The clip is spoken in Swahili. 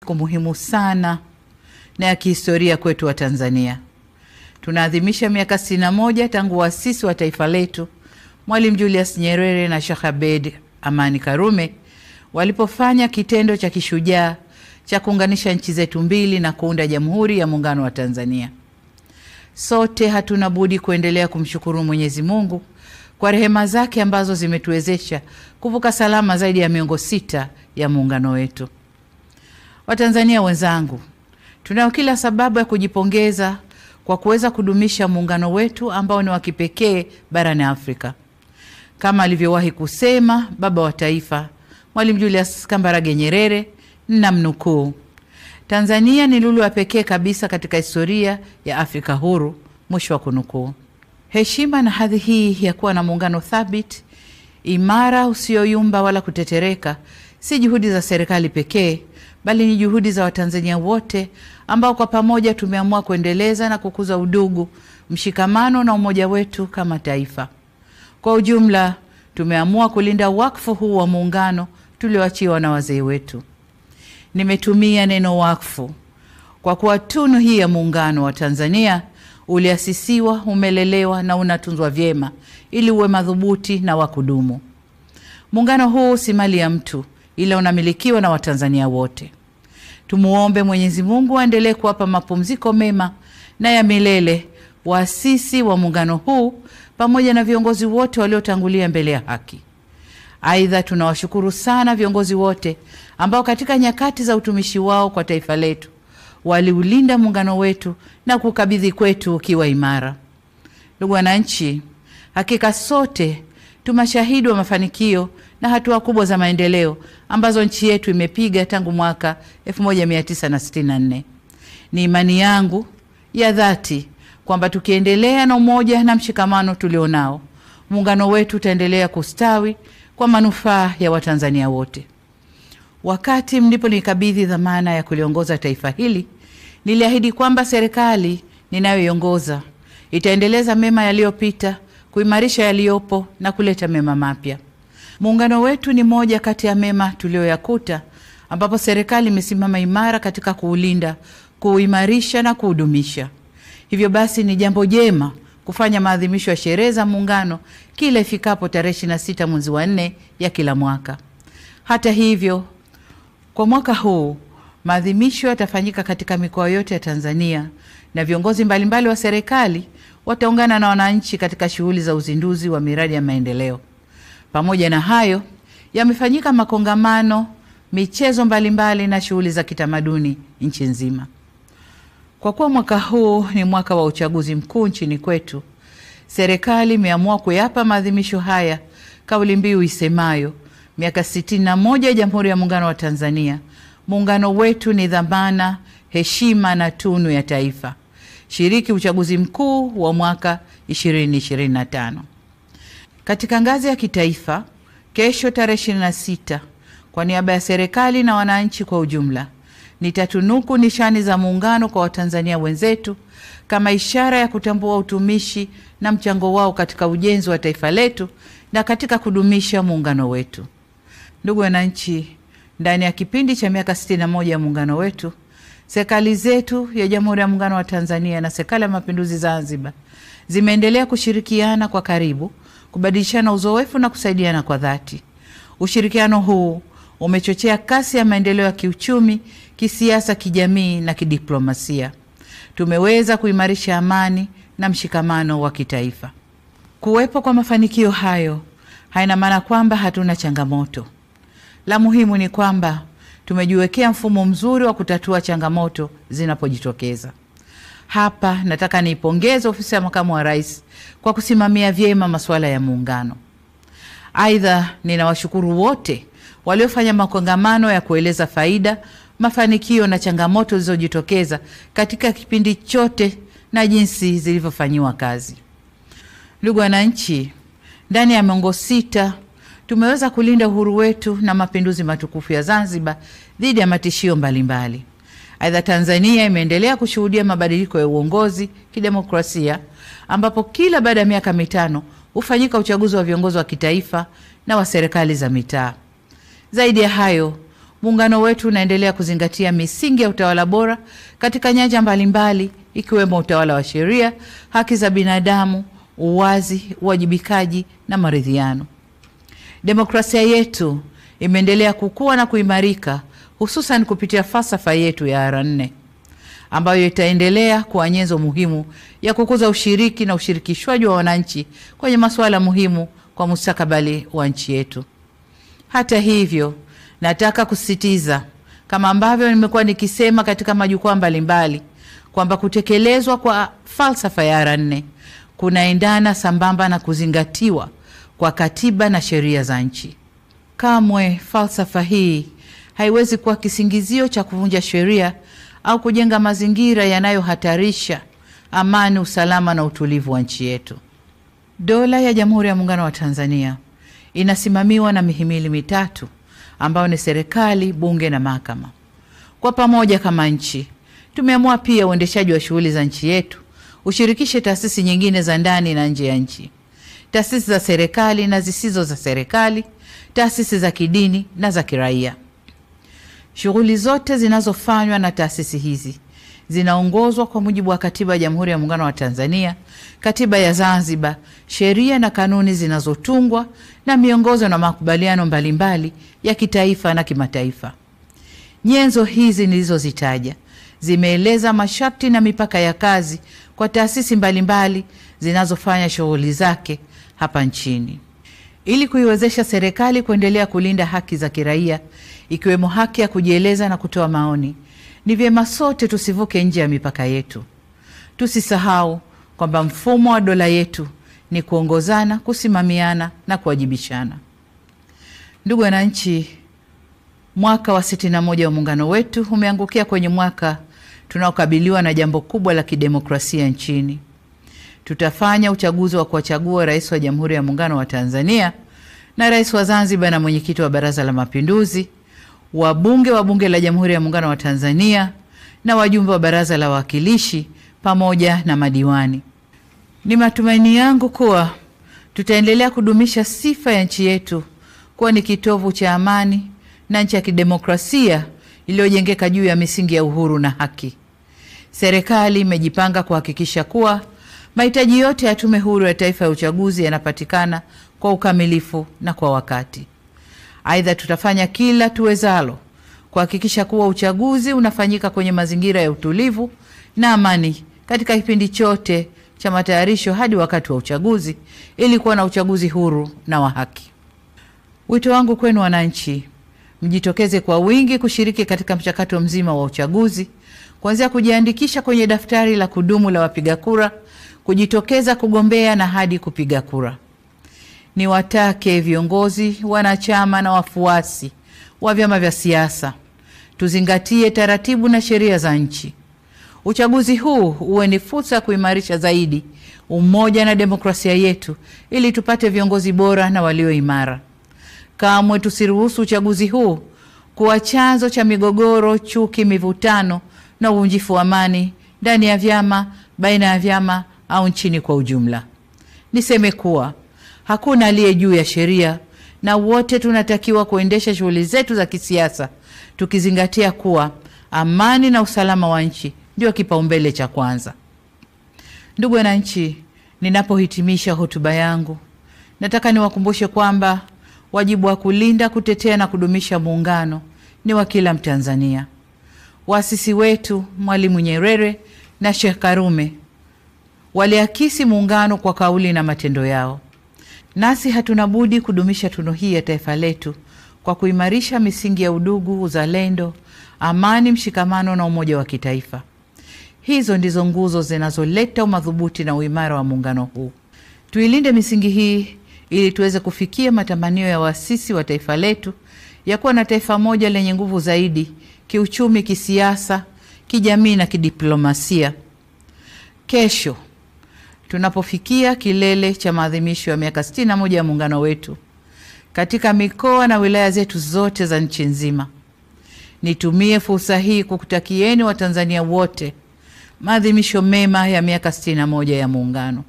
Muhimu sana na ya kihistoria kwetu wa Tanzania. Tunaadhimisha miaka 61 tangu waasisi wa taifa letu Mwalimu Julius Nyerere na Sheikh Abeid Amani Karume walipofanya kitendo cha kishujaa cha kuunganisha nchi zetu mbili na kuunda Jamhuri ya Muungano wa Tanzania. Sote hatuna budi kuendelea kumshukuru Mwenyezi Mungu kwa rehema zake ambazo zimetuwezesha kuvuka salama zaidi ya miongo 6 ya muungano wetu. Watanzania wenzangu, tunao kila sababu ya kujipongeza kwa kuweza kudumisha muungano wetu ambao ni wa kipekee barani Afrika. Kama alivyowahi kusema baba wa taifa Mwalimu Julius Kambarage Nyerere, namnukuu, Tanzania ni lulu ya pekee kabisa katika historia ya Afrika huru, mwisho wa kunukuu. Heshima na hadhi hii ya kuwa na muungano thabiti, imara, usioyumba wala kutetereka, si juhudi za serikali pekee, bali ni juhudi za Watanzania wote ambao kwa pamoja tumeamua kuendeleza na kukuza udugu, mshikamano na umoja wetu kama taifa. Kwa ujumla, tumeamua kulinda wakfu huu wa muungano tulioachiwa na wazee wetu. Nimetumia neno wakfu kwa kuwa tunu hii ya muungano wa Tanzania uliasisiwa, umelelewa na unatunzwa vyema ili uwe madhubuti na wa kudumu. Muungano huu si mali ya mtu, ila unamilikiwa na Watanzania wote. Tumuombe Mwenyezi Mungu aendelee kuwapa mapumziko mema na ya milele waasisi wa muungano huu pamoja na viongozi wote waliotangulia mbele ya haki. Aidha, tunawashukuru sana viongozi wote ambao katika nyakati za utumishi wao kwa taifa letu waliulinda muungano wetu na kukabidhi kwetu ukiwa imara. Ndugu wananchi, hakika sote tumashahidi wa mafanikio na hatua kubwa za maendeleo ambazo nchi yetu imepiga tangu mwaka 1964. Ni imani yangu ya dhati kwamba tukiendelea na umoja na mshikamano tulionao, muungano wetu utaendelea kustawi kwa manufaa ya Watanzania wote. Wakati mliponikabidhi dhamana ya kuliongoza taifa hili, niliahidi kwamba serikali ninayoiongoza itaendeleza mema yaliyopita, kuimarisha yaliyopo na kuleta mema mapya. Muungano wetu ni moja kati ya mema tulioyakuta, ambapo serikali imesimama imara katika kuulinda, kuimarisha na kuudumisha. Hivyo basi ni jambo jema kufanya maadhimisho ya sherehe za muungano kila ifikapo tarehe 26 mwezi wa 4 ya kila mwaka. Hata hivyo, kwa mwaka huu maadhimisho yatafanyika katika mikoa yote ya Tanzania na viongozi mbalimbali wa serikali wataungana na wananchi katika shughuli za uzinduzi wa miradi ya maendeleo. Pamoja na hayo, yamefanyika makongamano, michezo mbalimbali na shughuli za kitamaduni nchi nzima. Kwa kuwa mwaka huu ni mwaka wa uchaguzi mkuu nchini kwetu, serikali imeamua kuyapa maadhimisho haya kauli mbiu isemayo miaka 61 Jamhuri ya Muungano wa Tanzania. Muungano wetu ni dhamana, heshima na tunu ya taifa. Shiriki uchaguzi mkuu wa mwaka 2025. Katika ngazi ya kitaifa, kesho tarehe 26, kwa niaba ya serikali na wananchi kwa ujumla, nitatunuku nishani za muungano kwa Watanzania wenzetu kama ishara ya kutambua utumishi na mchango wao katika ujenzi wa taifa letu na katika kudumisha muungano wetu. Ndugu wananchi, ndani ya kipindi cha miaka 61 ya muungano wetu, serikali zetu ya Jamhuri ya Muungano wa Tanzania na Serikali ya Mapinduzi Zanzibar zimeendelea kushirikiana kwa karibu, kubadilishana uzoefu na kusaidiana kwa dhati. Ushirikiano huu umechochea kasi ya maendeleo ya kiuchumi, kisiasa, kijamii na kidiplomasia. Tumeweza kuimarisha amani na mshikamano wa kitaifa. Kuwepo kwa mafanikio hayo haina maana kwamba hatuna changamoto. La muhimu ni kwamba tumejiwekea mfumo mzuri wa kutatua changamoto zinapojitokeza. Hapa nataka niipongeze ofisi ya Makamu wa Rais kwa kusimamia vyema masuala ya muungano. Aidha, ninawashukuru wote waliofanya makongamano ya kueleza faida, mafanikio na changamoto zilizojitokeza katika kipindi chote na jinsi zilivyofanyiwa kazi. Ndugu wananchi, ndani ya miongo 6 tumeweza kulinda uhuru wetu na mapinduzi matukufu ya Zanzibar dhidi ya matishio mbalimbali. Aidha, Tanzania imeendelea kushuhudia mabadiliko ya uongozi kidemokrasia, ambapo kila baada ya miaka 5 hufanyika uchaguzi wa viongozi wa kitaifa na wa serikali za mitaa. Zaidi ya hayo, muungano wetu unaendelea kuzingatia misingi ya utawala bora katika nyanja mbalimbali ikiwemo utawala wa sheria, haki za binadamu, uwazi, uwajibikaji na maridhiano. Demokrasia yetu imeendelea kukua na kuimarika, hususan kupitia falsafa yetu ya R4 ambayo itaendelea kuwa nyenzo muhimu ya kukuza ushiriki na ushirikishwaji wa wananchi kwenye masuala muhimu kwa mustakabali wa nchi yetu. Hata hivyo, nataka kusisitiza kama ambavyo nimekuwa nikisema katika majukwaa mbalimbali kwamba kutekelezwa kwa falsafa ya R4 kunaendana sambamba na kuzingatiwa kwa katiba na sheria za nchi. Kamwe falsafa hii haiwezi kuwa kisingizio cha kuvunja sheria au kujenga mazingira yanayohatarisha amani, usalama na utulivu wa nchi yetu. Dola ya Jamhuri ya Muungano wa Tanzania inasimamiwa na mihimili mitatu ambao ni serikali, bunge na mahakama. Kwa pamoja kama nchi, tumeamua pia uendeshaji wa shughuli za nchi yetu ushirikishe taasisi nyingine za ndani na nje ya nchi, taasisi za serikali na zisizo za serikali, taasisi za kidini na za kiraia. Shughuli zote zinazofanywa na taasisi hizi zinaongozwa kwa mujibu wa Katiba ya Jamhuri ya Muungano wa Tanzania, Katiba ya Zanzibar, sheria na kanuni zinazotungwa na miongozo na makubaliano mbalimbali ya kitaifa na kimataifa. Nyenzo hizi nilizozitaja zimeeleza masharti na mipaka ya kazi kwa taasisi mbalimbali zinazofanya shughuli zake hapa nchini. Ili kuiwezesha serikali kuendelea kulinda haki za kiraia ikiwemo haki ya kujieleza na kutoa maoni, ni vyema sote tusivuke nje ya mipaka yetu. Tusisahau kwamba mfumo wa dola yetu ni kuongozana, kusimamiana na kuwajibishana. Ndugu wananchi, mwaka wa 61 wa muungano wetu umeangukia kwenye mwaka tunaokabiliwa na jambo kubwa la kidemokrasia nchini. Tutafanya uchaguzi wa kuwachagua rais wa Jamhuri ya Muungano wa Tanzania na rais wa Zanzibar na mwenyekiti wa Baraza la Mapinduzi, wabunge wa Bunge la Jamhuri ya Muungano wa Tanzania na wajumbe wa Baraza la Wawakilishi pamoja na madiwani. Ni matumaini yangu kuwa tutaendelea kudumisha sifa ya nchi yetu kuwa ni kitovu cha amani na nchi ya kidemokrasia iliyojengeka juu ya misingi ya uhuru na haki. Serikali imejipanga kuhakikisha kuwa mahitaji yote ya Tume Huru ya Taifa ya Uchaguzi yanapatikana kwa ukamilifu na kwa wakati. Aidha, tutafanya kila tuwezalo kuhakikisha kuwa uchaguzi unafanyika kwenye mazingira ya utulivu na amani katika kipindi chote cha matayarisho hadi wakati wa uchaguzi ili kuwa na uchaguzi huru na wa haki. Wito wangu kwenu wananchi, mjitokeze kwa wingi kushiriki katika mchakato mzima wa uchaguzi, kuanzia kujiandikisha kwenye daftari la kudumu la wapiga kura, kujitokeza kugombea na hadi kupiga kura. Niwatake viongozi, wanachama na wafuasi wa vyama vya siasa tuzingatie taratibu na sheria za nchi. Uchaguzi huu uwe ni fursa ya kuimarisha zaidi umoja na demokrasia yetu ili tupate viongozi bora na walio imara. Kamwe tusiruhusu uchaguzi huu kuwa chanzo cha migogoro, chuki, mivutano na uvunjifu wa amani ndani ya vyama, baina ya vyama au nchini kwa ujumla. Niseme kuwa hakuna aliye juu ya sheria na wote tunatakiwa kuendesha shughuli zetu za kisiasa tukizingatia kuwa amani na usalama wa nchi ndio kipaumbele cha kwanza. Ndugu wananchi, ninapohitimisha hotuba yangu, nataka niwakumbushe kwamba wajibu wa kulinda, kutetea na kudumisha muungano ni wa kila Mtanzania. Waasisi wetu Mwalimu Nyerere na Sheikh Karume waliakisi muungano kwa kauli na matendo yao. Nasi hatuna budi kudumisha tunu hii ya taifa letu kwa kuimarisha misingi ya udugu, uzalendo, amani, mshikamano na umoja wa kitaifa. Hizo ndizo nguzo zinazoleta umadhubuti na uimara wa muungano huu. Tuilinde misingi hii ili tuweze kufikia matamanio ya waasisi wa taifa letu ya kuwa na taifa moja lenye nguvu zaidi kiuchumi, kisiasa, kijamii na kidiplomasia. Kesho tunapofikia kilele cha maadhimisho ya miaka 61 ya muungano wetu katika mikoa na wilaya zetu zote za nchi nzima, nitumie fursa hii kukutakieni Watanzania wote maadhimisho mema ya miaka 61 ya muungano.